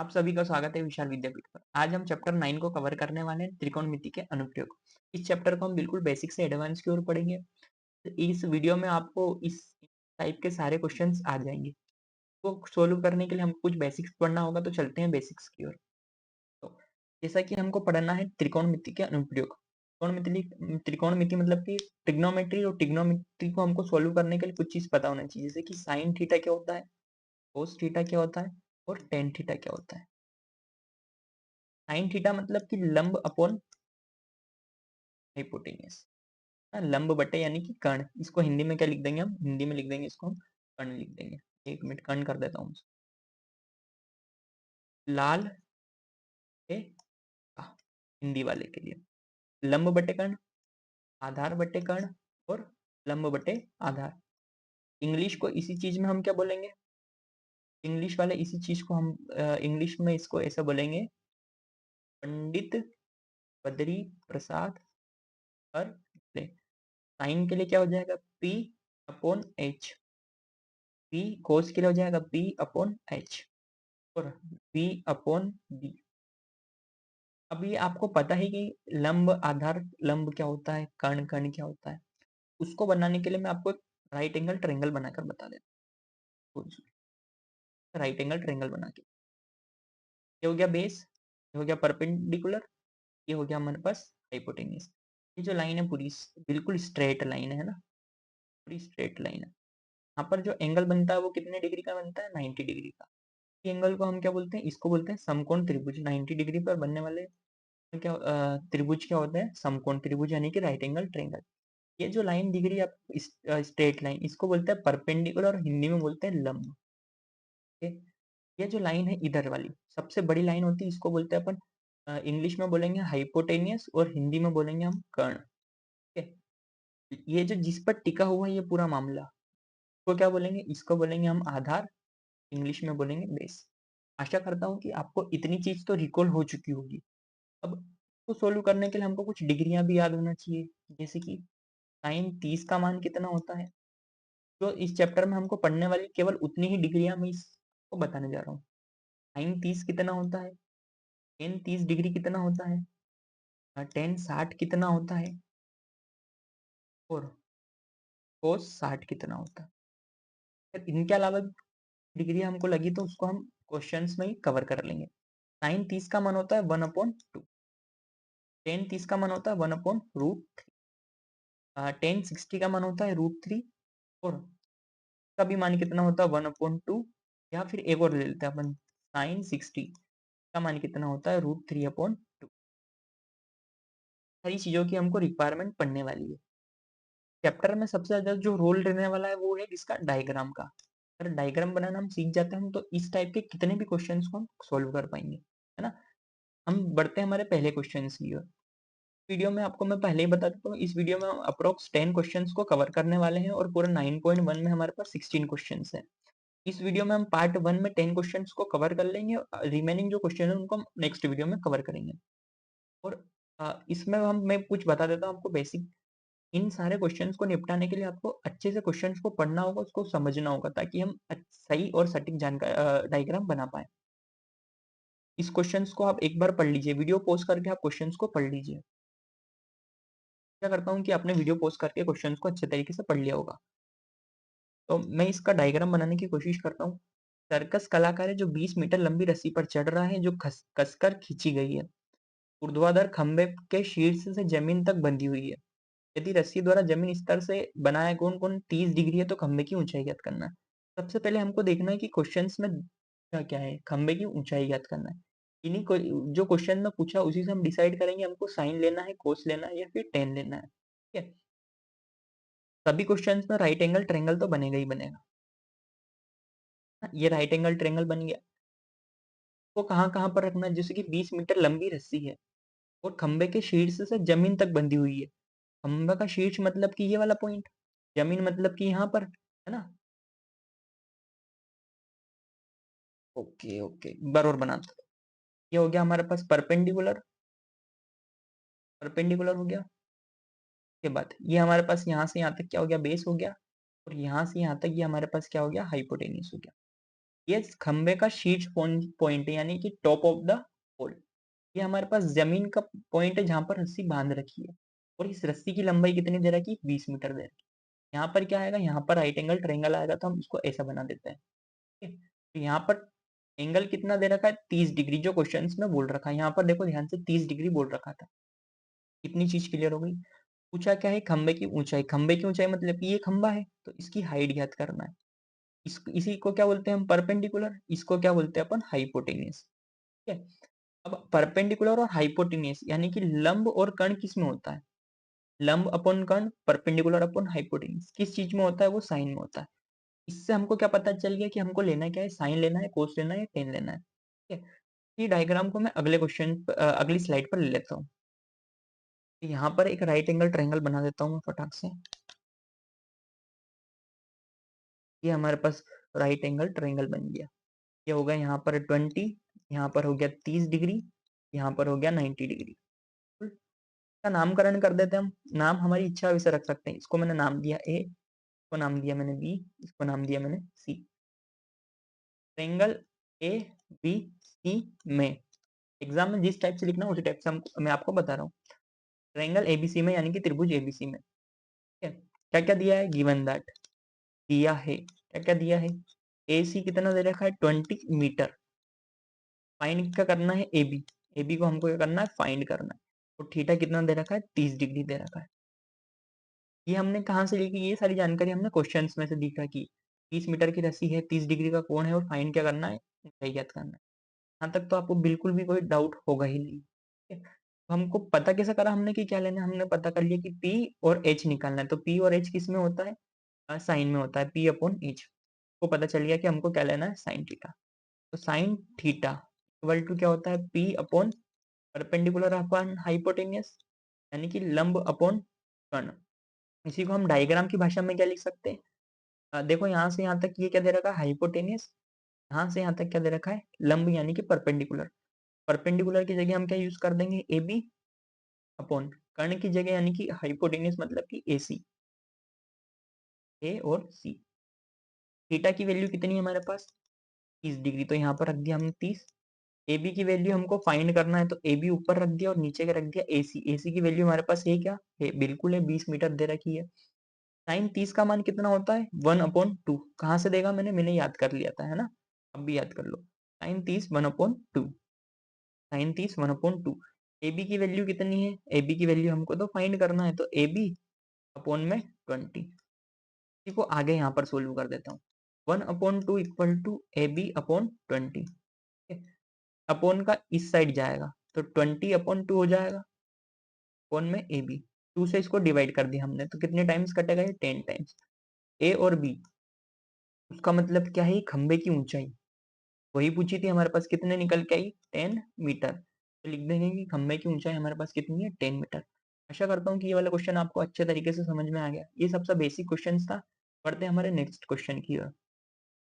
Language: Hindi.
आप सभी का स्वागत है विशाल विद्यापीठ पर। आज हम चैप्टर 9 को कवर करने वाले हैं, त्रिकोणमिति के अनुप्रयोग। इस चैप्टर को हम बिल्कुल बेसिक से एडवांस की ओर पढ़ेंगे। तो इस वीडियो में आपको इस टाइप के सारे क्वेश्चंस आ जाएंगे। वो सोल्व करने के लिए हमको कुछ बेसिक्स पढ़ना होगा, तो चलते हैं बेसिक्स की ओर। तो जैसा कि हमको पढ़ना है त्रिकोणमिति के अनुप्रयोग। त्रिकोणमिति मतलब कि ट्रिग्नोमेट्री, और ट्रिग्नोमेट्री को हमको सोल्व करने के लिए कुछ चीज पता होना चाहिए, जैसे कि साइन थीटा क्या होता है, कोस थीटा क्या होता है और टेन थीटा क्या होता है। साइन थीटा मतलब कि लंब अपॉन हाइपोटेन्यूस, लंब बटे यानी कि कर्ण। इसको हिंदी में क्या लिख देंगे, हम हिंदी में लिख देंगे, इसको हम कर्ण लिख देंगे। एक मिनट कर्ण कर देता हूँ। लाल ए आ, हिंदी वाले के लिए लंब बटे कर्ण, आधार बटे कर्ण और लंब बटे आधार। इंग्लिश को इसी चीज में हम क्या बोलेंगे, इंग्लिश वाले इसी चीज को हम इंग्लिश में इसको ऐसा बोलेंगे, पंडित बद्री प्रसाद पर साइन के लिए क्या हो जाएगा, P upon H. P cos के लिए हो जाएगा पी अपॉन एच और बी अपॉन बी। अब ये आपको पता है कि लंब आधार लंब क्या होता है, कर्ण कर्ण क्या होता है। उसको बनाने के लिए मैं आपको राइट एंगल ट्रायंगल बनाकर बता देता हूँ। राइट एंगल ट्रायंगल बना के, ये हो गया बेस, ये हो गया परपेंडिकुलर, ये हो गया हमारे पास हाइपोटेन्यूस। ये जो लाइन है पूरी बिल्कुल स्ट्रेट लाइन है ना, पूरी स्ट्रेट लाइन है। यहाँ पर जो एंगल बनता है वो कितने डिग्री का बनता है, 90 डिग्री का। एंगल को हम क्या बोलते हैं, इसको बोलते हैं समकोण त्रिभुज। 90 डिग्री पर बनने वाले क्या त्रिभुज क्या होता है, समकोण त्रिभुज यानी कि राइट एंगल ट्रायंगल। ये जो लाइन दिख रही है आप, स्ट्रेट लाइन, इसको बोलते हैं परपेंडिकुलर और हिंदी में बोलते हैं लंब। ये जो लाइन है इधर वाली सबसे बड़ी लाइन होती है, इसको बोलते हैं अपन इंग्लिश में बोलेंगे हाइपोटेनियस और हिंदी में बोलेंगे हम कर्ण। ठीक है, ये जो जिस पर टिका हुआ है ये पूरा मामला, इसको क्या बोलेंगे, इसको बोलेंगे हम आधार, इंग्लिश में बोलेंगे बेस। आशा करता हूँ कि आपको इतनी चीज तो रिकॉल हो चुकी होगी। अब इसको सोल्व करने के लिए हमको कुछ डिग्रियां भी याद होना चाहिए, जैसे कि साइन 30 का मान कितना होता है। तो इस चैप्टर में हमको पढ़ने वाली केवल उतनी ही डिग्रियां मैं इसको बताने जा रहा हूँ। साइन 30 कितना होता है, टेन 30 डिग्री कितना होता है, टेन 60 कितना होता है और कोस 60 कितना होता है। फिर इनके अलावा डिग्री हमको लगी तो उसको हम क्वेश्चंस में ही कवर कर लेंगे। साइन 30 का मान होता है 1/2, टेन 30 का मान होता है 1/√3, टेन 60 का मान होता है √3 और का भी मान कितना होता है 1/2। या फिर एक और ले लेते हैं अपन, साइन 60 का मान कितना होता है √3/2। सारी चीजों की हमको रिक्वायरमेंट पड़ने वाली है। चैप्टर में सबसे ज्यादा जो रोल रहने वाला है वो है इसका डायग्राम का। अगर डायग्राम बनाना हम सीख जाते हैं तो इस टाइप के कितने भी क्वेश्चंस को हम सोल्व कर पाएंगे, है ना। हम बढ़ते हैं हमारे पहले क्वेश्चन की ओर। वीडियो में आपको मैं पहले ही बता देता हूँ, इस वीडियो में हम अप्रोक्स 10 क्वेश्चंस को कवर करने वाले हैं और पूरा 9.1 में हमारे पास 16 क्वेश्चंस है। इस वीडियो में हम पार्ट 1 में 10 क्वेश्चंस को कवर कर लेंगे, रिमेनिंग जो क्वेश्चन है उनको हम नेक्स्ट वीडियो में कवर करेंगे। और इसमें हम मैं कुछ बता देता हूँ आपको बेसिक। इन सारे क्वेश्चंस को निपटाने के लिए आपको अच्छे से क्वेश्चंस को पढ़ना होगा, उसको समझना होगा, ताकि हम सही और सटीक जानकारी डायग्राम बना पाए। इस क्वेश्चंस को आप एक बार पढ़ लीजिए, वीडियो पॉज करके आप क्वेश्चंस को पढ़ लीजिए। क्या करता हूँ कि आपने वीडियो पॉज करके क्वेश्चंस को अच्छे तरीके से पढ़ लिया होगा। तो मैं इसका डायग्राम बनाने की कोशिश करता हूँ। सर्कस कलाकार है जो 20 मीटर लंबी रस्सी पर चढ़ रहा है, जो कसकर खींची गई है। ऊर्ध्वाधर खंभे के शीर्ष से जमीन तक बंधी हुई है। यदि रस्सी द्वारा जमीन स्तर से बनाया कोण कोण 30 डिग्री है तो खंभे की ऊंचाई ज्ञात करना है। सबसे पहले हमको देखना है कि क्वेश्चंस में क्या क्या है, खंभे की ऊंचाई ज्ञात करना है। इन्हीं को जो क्वेश्चन में पूछा उसी से हम डिसाइड करेंगे हमको साइन लेना है, कोस लेना है या फिर टेन लेना है। ठीक है, सभी क्वेश्चंस में राइट एंगल ट्रायंगल तो बनेगा ही बनेगा। ये राइट एंगल ट्रायंगल बन गया। वो कहाँ कहाँ पर रखना है, जैसे कि 20 मीटर लंबी रस्सी है और खंबे के शीर्ष से जमीन तक बंधी हुई है। खंबा का शीर्ष मतलब कि ये वाला पॉइंट, जमीन मतलब कि यहाँ पर, है ना। ओके ओके, बरोबर बनाते हैं। ये हो गया हमारे पास परपेंडिकुलर, परपेंडिकुलर हो गया। के बाद ये हमारे पास यहाँ से यहाँ तक क्या हो गया, बेस हो गया। और यहाँ से यहाँ तक ये हमारे पास क्या हो गया, हाइपोटेन्यूस हो गया। ये खंबे का शीर्ष पॉइंट है, यानी कि टॉप ऑफ द पोल। ये हमारे पास जमीन का पॉइंट है जहां पर रस्सी बांध रखी है, और इस रस्सी की लंबाई कितनी दे रखी है? 20 मीटर दे रखी है। यहाँ पर क्या आएगा? यहाँ पर राइट एंगल ट्रायंगल आएगा, तो हम इसको ऐसा बना देते हैं। ठीक है? तो यहाँ पर एंगल कितना दे रखा है? 30 डिग्री, जो क्वेश्चन में बोल रखा है। यहाँ पर देखो ध्यान से, 30 डिग्री बोल रखा था। कितनी चीज क्लियर हो गई? पूछा क्या है? खंबे की ऊंचाई। खंबे की ऊंचाई मतलब कि ये खंबा है, तो इसकी हाइट ज्ञात करना है। इसी को क्या बोलते हैं हम? परपेंडिकुलर। इसको क्या बोलते हैं अपन? हाइपोटेन्यूस। ठीक है? अब परपेंडिकुलर और हाइपोटेन्यूस यानी कि लंब और कर्ण किस में होता है? लंब अपॉन कर्ण, परपेंडिकुलर अपॉन हाइपोटेन्यूस किस चीज में होता है? वो साइन में होता है। इससे हमको क्या पता चल गया कि हमको लेना क्या है? साइन लेना है, कोस लेना है, या टेन लेना है। ठीक है? ये डायग्राम को मैं अगले क्वेश्चन अगली स्लाइड पर ले लेता हूँ। यहाँ पर एक राइट एंगल ट्रायंगल बना देता हूँ मैं फटाक से। ये हमारे पास राइट एंगल ट्रायंगल बन गया। ये हो गया यहाँ पर 20, यहाँ पर हो गया 30 डिग्री, यहाँ पर हो गया 90 डिग्री। इसका नामकरण कर देते हैं हम। नाम हमारी इच्छा वैसे रख सकते हैं। इसको मैंने नाम दिया ए, इसको नाम दिया मैंने बी, इसको नाम दिया मैंने सी। ट्रायंगल ए बी सी में एग्जाम में जिस टाइप से लिखना उसी टाइप से मैं आपको बता रहा हूँ। ट्रायंगल एबीसी में यानी कि त्रिभुज एबीसी में, ठीक है? क्या क्या दिया है? गिवन दैट दिया है। क्या क्या दिया है? ए सी कितना दे रखा है? 20 मीटर। फाइंड क्या करना है? A B. ए बी को हमको क्या करना है? फाइंड करना है। और थीटा कितना दे रखा है? 30 डिग्री दे रखा है। ये हमने कहाँ से लिखी? ये सारी जानकारी हमने क्वेश्चंस में से देखा कि 30 मीटर की रस्सी है, 30 डिग्री का कोण है, और फाइंड क्या करना है? ऊंचाई ज्ञात करना है। यहाँ तक तो आपको बिल्कुल भी कोई डाउट होगा ही नहीं। ठीक है? तो हमको पता कैसे करा हमने कि क्या लेना है? हमने पता कर लिया कि P और H निकालना है। तो P और H किस में होता है? साइन में होता है। P अपॉन H को पता चल गया कि हमको क्या लेना है? Sine theta. तो साइन थीटा इक्वल टू क्या होता है? P upon perpendicular upon hypotenuse, यानी कि लंब अपॉन कर्ण। इसी को हम डायग्राम की भाषा में क्या लिख सकते हैं? देखो यहाँ से यहाँ तक ये क्या दे रखा है? हाइपोटेनियस। यहाँ से यहाँ तक क्या दे रखा है? लंब यानी कि परपेंडिकुलर। परपेंडिकुलर की जगह हम क्या यूज कर देंगे? ए बी अपॉन कर्ण की जगह यानी कि हाइपोटेनियस मतलब कि ए सी। ए और सी। थीटा की वैल्यू कितनी है हमारे पास? 30 डिग्री, तो यहाँ पर रख दिया हमने 30। ए बी की वैल्यू हमको फाइंड करना है, तो ए बी ऊपर रख दिया और नीचे का रख दिया ए सी। ए सी की वैल्यू हमारे पास है क्या? है, बिल्कुल है, 20 मीटर दे रखी है। साइन 30 का मान कितना होता है? 1/2। कहाँ से देगा? मैंने याद कर लिया था, है ना? अब भी याद कर लो। साइन 30 1/2। साइन 30 1/2। ए बी की वैल्यू कितनी है? ए बी की वैल्यू हमको तो फाइंड करना है, तो ए बी अपॉन में 20। इसी को आगे यहाँ पर सोल्व कर देता हूँ। 1/2 equal to A B upon 20। Upon का इस साइड जाएगा, तो 20/2 हो जाएगा अपॉन में ए बी। 2 से इसको डिवाइड कर दिया हमने, तो कितने टाइम्स कटेगा? ये 10 टाइम्स। ए और बी, उसका मतलब क्या है? खंबे की ऊंचाई वही पूछी थी हमारे पास, कितने निकल के आई? 10 मीटर। तो लिख देंगे कि खंबे की ऊंचाई हमारे पास कितनी है? 10 मीटर। आशा करता हूँ कि ये वाला क्वेश्चन आपको अच्छे तरीके से समझ में आ गया। ये सबसे बेसिक क्वेश्चन था। पढ़ते हैं हमारे नेक्स्ट क्वेश्चन की ओर।